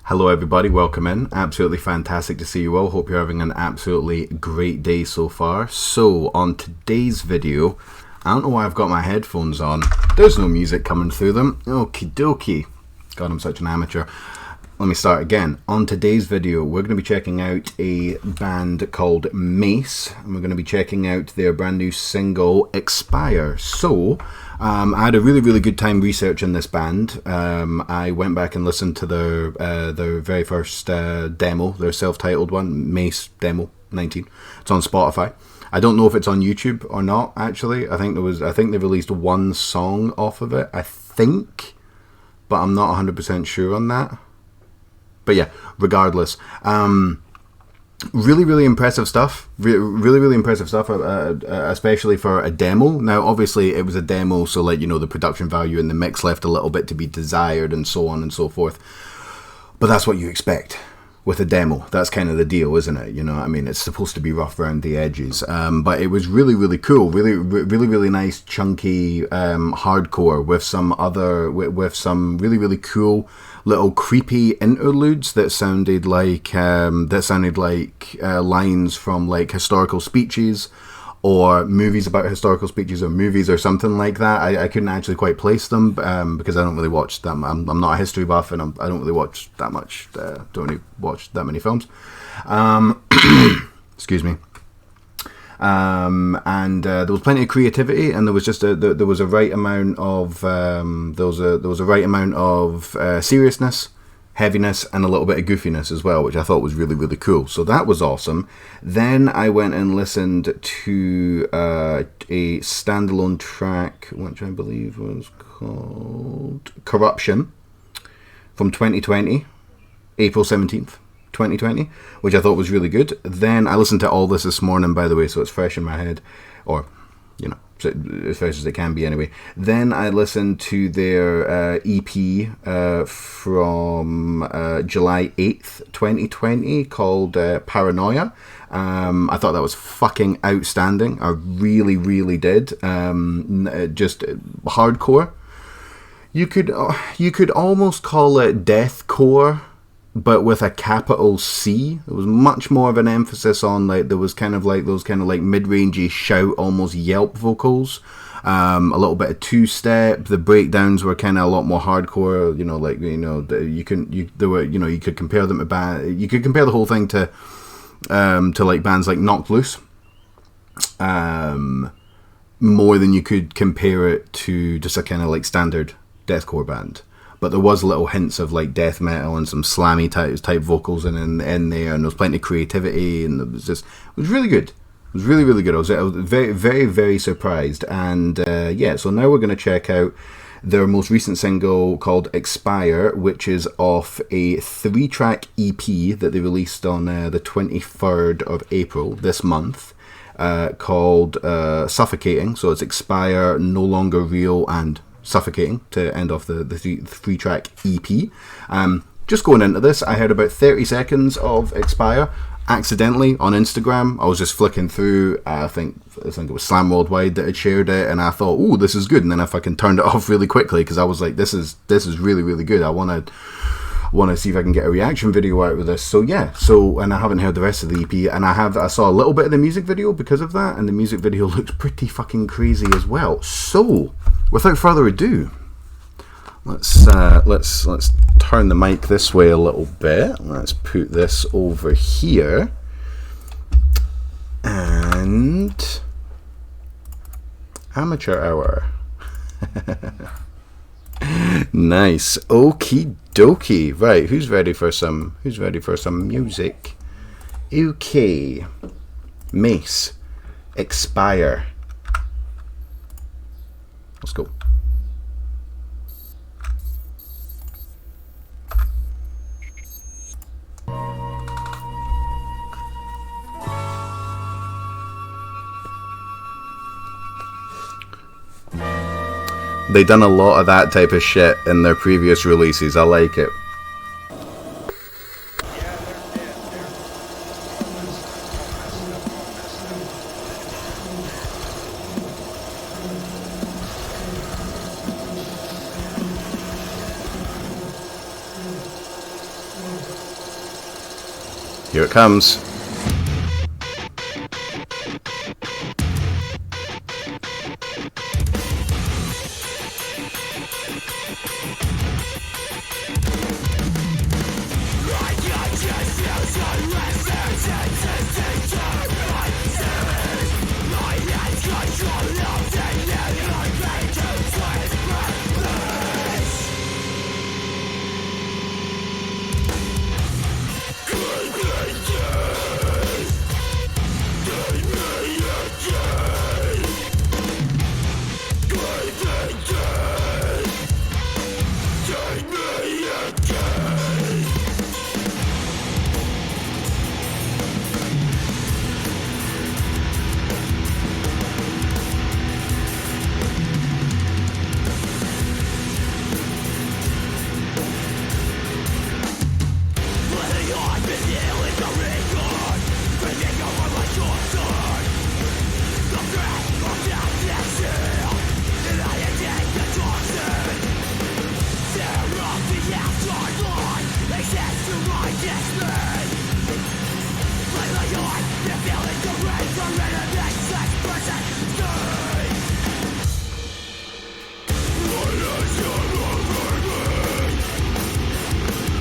Hello everybody, welcome in. Absolutely fantastic to see you all. Hope you're having an absolutely great day so far. So, on today's video, I don't know why I've got my headphones on. There's no music coming through them. Okie dokie. God, I'm such an amateur. Let me start again. On today's video, we're going to be checking out a band called Mace, and we're going to be checking out their brand new single, Expire. So, I had a really good time researching this band. I went back and listened to their very first demo, their self-titled one, Mace Demo 19. It's on Spotify. I don't know if it's on YouTube or not. Actually, I think they released one song off of it. I think, but I'm not 100% sure on that. But yeah, regardless, really impressive stuff. Really impressive stuff, especially for a demo. Now, obviously, it was a demo, so the production value in the mix left a little bit to be desired, and so on and so forth. But that's what you expect with a demo. That's kind of the deal, isn't it? It's supposed to be rough around the edges. But it was really cool. Really nice, chunky hardcore with some really cool little creepy interludes that sounded like lines from like historical speeches or movies about historical speeches or movies or something like that. I couldn't actually quite place them because I don't really watch them. I'm not a history buff, and I don't really watch that much. Don't really watch that many films. Excuse me. And there was plenty of creativity, and there was just there was a right amount of seriousness, heaviness, and a little bit of goofiness as well, which I thought was really cool. So that was awesome. Then I went and listened to a standalone track, which I believe was called Corruption, from 2020, April 17th. 2020, which I thought was really good. Then I listened to all this morning, by the way, so it's fresh in my head, or as fresh as it can be anyway. Then I listened to their EP from July 8th 2020 called Paranoia. I thought that was fucking outstanding. I really did. Just hardcore. You could almost call it deathcore, but with a capital C. There was much more of an emphasis on there was kind of those mid-rangey shout, almost yelp vocals. A little bit of two-step. The breakdowns were kind of a lot more hardcore. You could compare them to you could compare the whole thing to bands like Knocked Loose. More than you could compare it to just a kind of standard deathcore band. But there was little hints of death metal and some slammy type vocals in there, and there was plenty of creativity, and it was really good. It was really good. I was very surprised, and so now we're going to check out their most recent single called Expire, which is off a 3-track EP that they released on the 23rd of April this month, called Suffocating. So it's Expire, No Longer Real, and Suffocating to end off the 3-track EP. Just going into this, I heard about 30 seconds of Expire accidentally on Instagram. I was just flicking through. I think it was Slam Worldwide that had shared it, and I thought, "Ooh, this is good." And then I fucking turned it off really quickly because I was like, "This is really good. I want to see if I can get a reaction video out of this." So yeah. And I haven't heard the rest of the EP, and I saw a little bit of the music video because of that, and the music video looks pretty fucking crazy as well. So, without further ado, let's turn the mic this way a little bit. Let's put this over here, and amateur hour. Nice. Okie dokie. Right, who's ready for some music? Okay. Mace Expire. Let's go. They done a lot of that type of shit in their previous releases. I like it. Here it comes.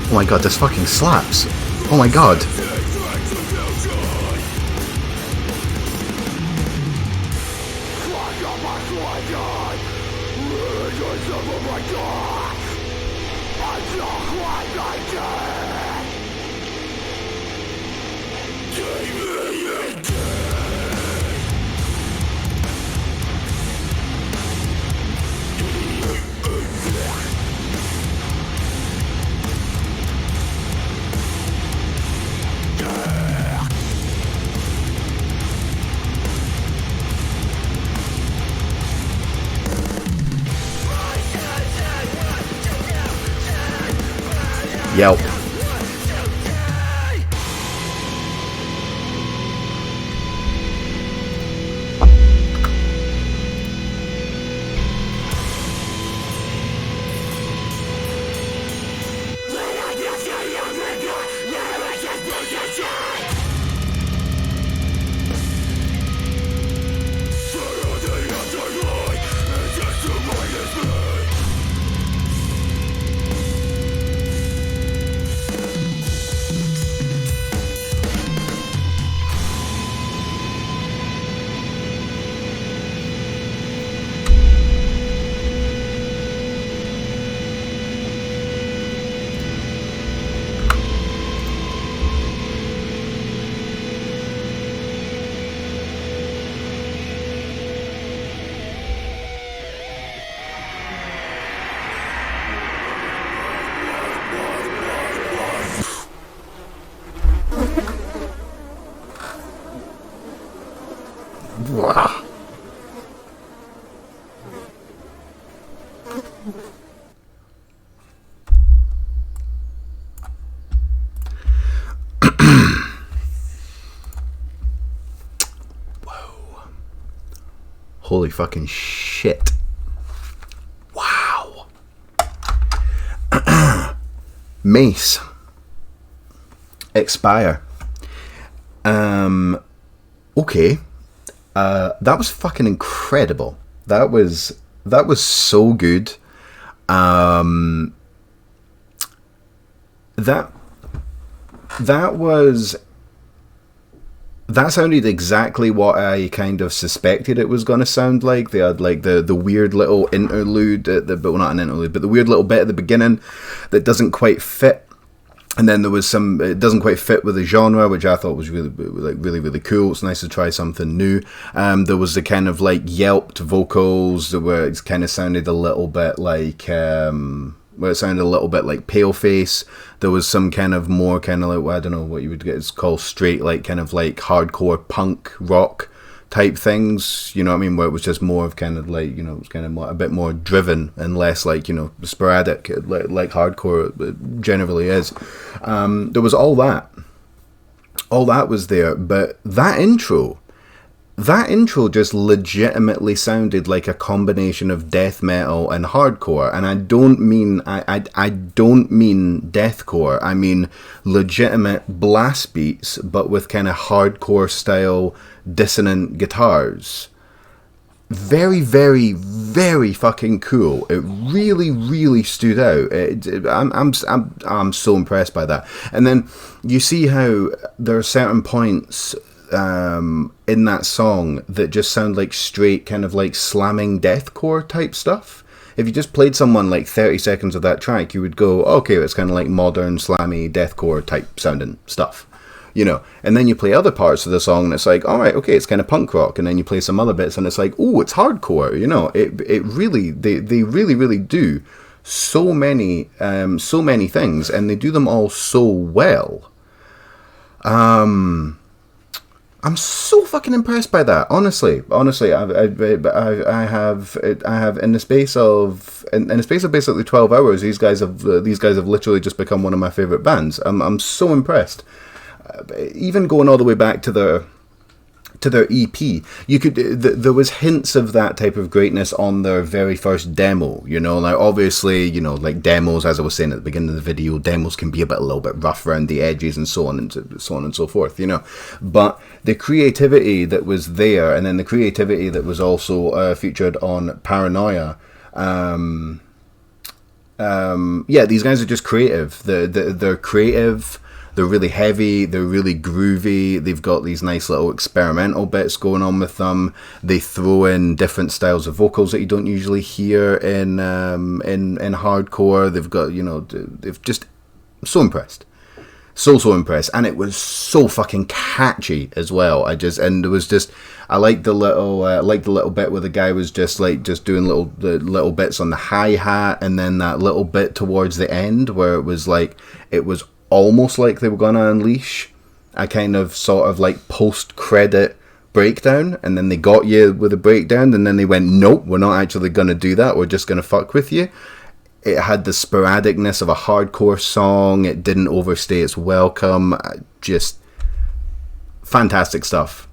Oh my god, this fucking slaps. Oh my god. Yelp. Holy fucking shit. Wow. Mace Expire. Okay. That was fucking incredible. That was so good. That sounded exactly what I kind of suspected it was going to sound like. They had like the weird little interlude, well, not an interlude, but the weird little bit at the beginning that doesn't quite fit. And then there was it doesn't quite fit with the genre, which I thought was really cool. It's nice to try something new. There was the kind of like yelped vocals where it kind of sounded a little bit like Paleface. There was some kind of more kind of like, well, I don't know what you would get, it's called straight, like kind of like hardcore punk rock type things, you know what I mean, where it was just more of kind of like, you know, it was kind of more, a bit more driven and less like, you know, sporadic, like hardcore generally is. There was all that was there, but that intro that intro just legitimately sounded like a combination of death metal and hardcore, and I don't mean I don't mean deathcore. I mean legitimate blast beats, but with kind of hardcore style dissonant guitars. Very, very, very fucking cool. It really, really stood out. I'm so impressed by that. And then you see how there are certain points in that song that just sound like straight kind of like slamming deathcore type stuff. If you just played someone like 30 seconds of that track, you would go, okay, it's kind of like modern slammy deathcore type sounding stuff. You know, and then you play other parts of the song and it's like, all right, okay, it's kind of punk rock, and then you play some other bits and it's like, oh, it's hardcore. You know, it really, they really, really do so many things, and they do them all so well. I'm so fucking impressed by that. Honestly, I have in the space of basically 12 hours, these guys have literally just become one of my favorite bands. I'm so impressed. Even going all the way back to their EP, you could there was hints of that type of greatness on their very first demo. You know, like obviously, you know, like demos, as I was saying at the beginning of the video, demos can be a little bit rough around the edges and so on and so forth. You know, but the creativity that was there, and then the creativity that was also featured on Paranoia. Yeah, these guys are just creative. They're creative. They're really heavy, they're really groovy, they've got these nice little experimental bits going on with them. They throw in different styles of vocals that you don't usually hear in hardcore. They've got, you know, they've just... I'm so impressed. So impressed. And it was so fucking catchy as well. I like the little bit where the guy was just doing little bits on the hi-hat, and then that little bit towards the end where it was almost like they were going to unleash a kind of sort of like post-credit breakdown, and then they got you with a breakdown, and then they went, nope, we're not actually going to do that, we're just going to fuck with you. It had the sporadicness of a hardcore song, it didn't overstay its welcome, just fantastic stuff.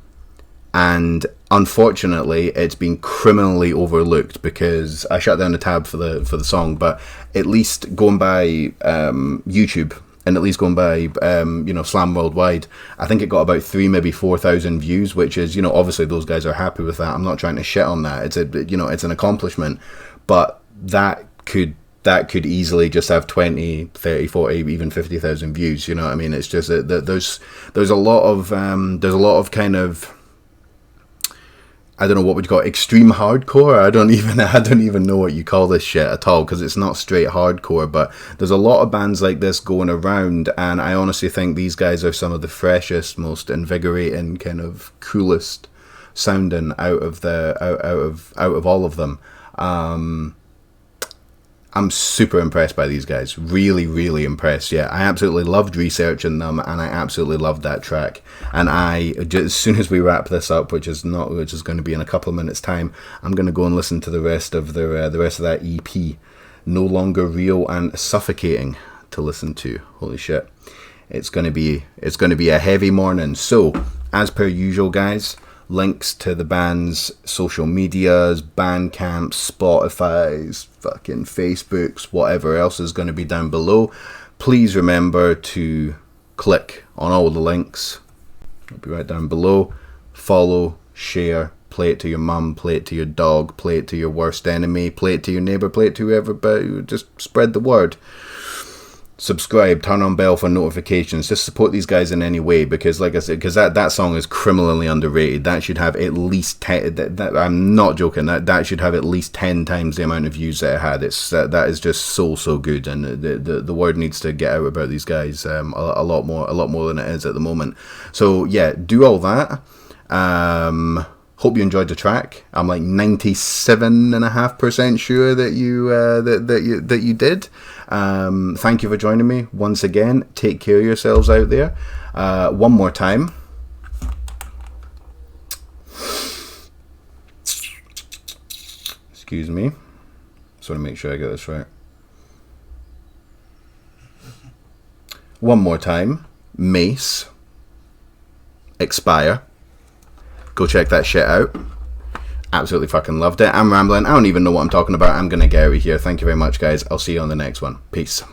And unfortunately, it's been criminally overlooked because I shut down the tab for the song, but at least going by YouTube, and at least going by, you know, Slam Worldwide, I think it got about 3,000, maybe 4,000 views, which is, you know, obviously those guys are happy with that. I'm not trying to shit on that. It's it's an accomplishment, but that could easily just have 20, 30, 40, even 50,000 views. You know what I mean? It's just that there's a lot of kind of, I don't know what would you call it, extreme hardcore. I don't even know what you call this shit at all, because it's not straight hardcore. But there's a lot of bands like this going around, and I honestly think these guys are some of the freshest, most invigorating, kind of coolest sounding out of all of them. I'm super impressed by these guys. Really, really impressed. Yeah, I absolutely loved researching them, and I absolutely loved that track. And as soon as we wrap this up, which is going to be in a couple of minutes' time, I'm going to go and listen to the rest of that EP. No Longer Real and Suffocating to listen to. Holy shit, it's going to be a heavy morning. So, as per usual, guys, links to the band's social medias, Bandcamp, Spotify's, fucking Facebooks, whatever else is going to be down below. Please remember to click on all the links. It'll be right down below. Follow, share, play it to your mum, play it to your dog, play it to your worst enemy, play it to your neighbour, play it to whoever, but just spread the word. Subscribe, turn on bell for notifications, just support these guys in any way, because like I said, because that song is criminally underrated. That should have at least 10, I'm not joking, that should have at least 10 times the amount of views that it had. That is just so good, and the word needs to get out about these guys a lot more than it is at the moment. So yeah, do all that. Hope you enjoyed the track. I'm like 97.5% sure that you did. Thank you for joining me once again. Take care of yourselves out there. One more time. Excuse me. Just want to make sure I get this right. One more time. Mace Expire. Go check that shit out. Absolutely fucking loved it. I'm rambling. I don't even know what I'm talking about. I'm going to get out of here. Thank you very much, guys. I'll see you on the next one. Peace.